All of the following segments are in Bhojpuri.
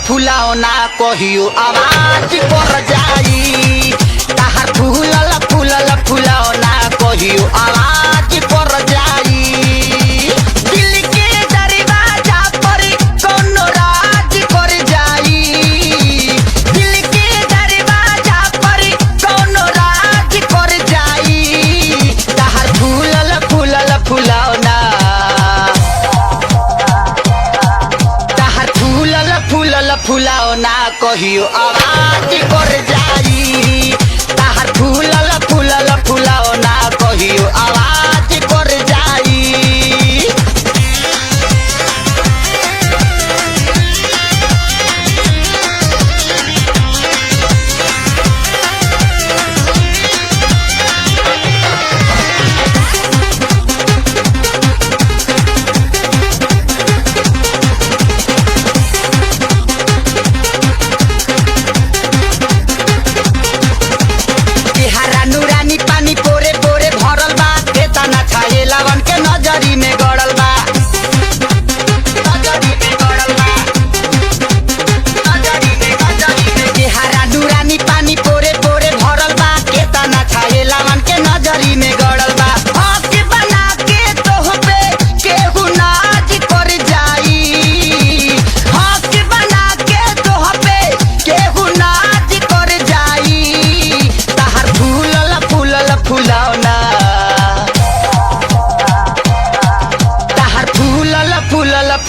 फुलौना कहियो आवाज कर जाई। ताहार फूलल फूलल फुलौना कहियो आवाज कर जाई। दिल के दरवाजा पर कोनो राज कर जाई। दिल के दरवाजा पर कोनो राज कर जाई। ताहार फूलल फूलल फुलौना फुलौना कहियो आवाज कर जाई। ताहार फूलल फूलल फुलौना कहियो आवाज कर जाई।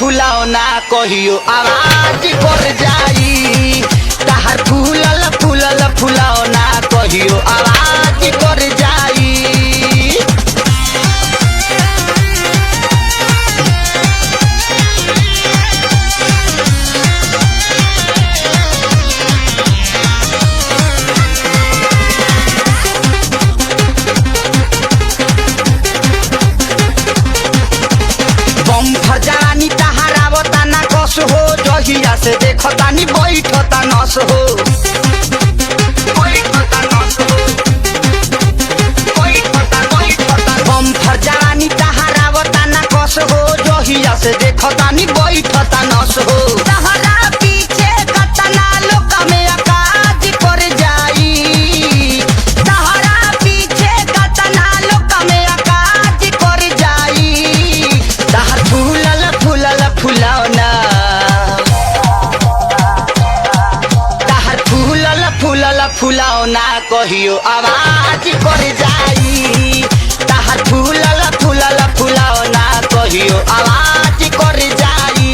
फुलौना कहियो आवाज कर जाई। ताहार फूलल फूलल फुलौना कहियो आवाज कर जाई। जवानी ताहार आवता ना कस हो। जहिया से देखतानी बैठता नस हो। बम्फर जवानी ताहार आवता ना कस हो। जहिया से देखतानी बैठता नस हो। तहरा पीछे कतना लोक में आकाज कर जाई। तहरा पीछे कतना लोक में आकाज कर जाई। ताहार फूलल फूलल फुलौना ताहार फूलल फूलल फुलौना कहियो आवाज कर जाई। ताहार फूलल फूलल फुलौना कहियो आवाज कर जाई।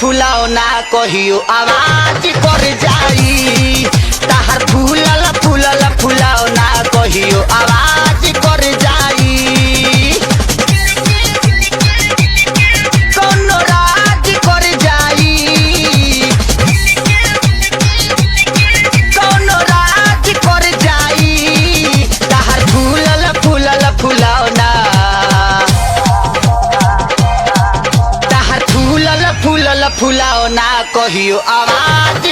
फुलाओ ना कहियो आवाज कर जाई। ताहर फूलल फूलल फुलाओ ना कहियो आवाज कर जाई। कोनो राज कर जाई, कोनो राज कर जाई। ताहर फूलल फूलल फुलाओ ना, ताहर फूलल फूलल फुलाओ ना कहियो आवाज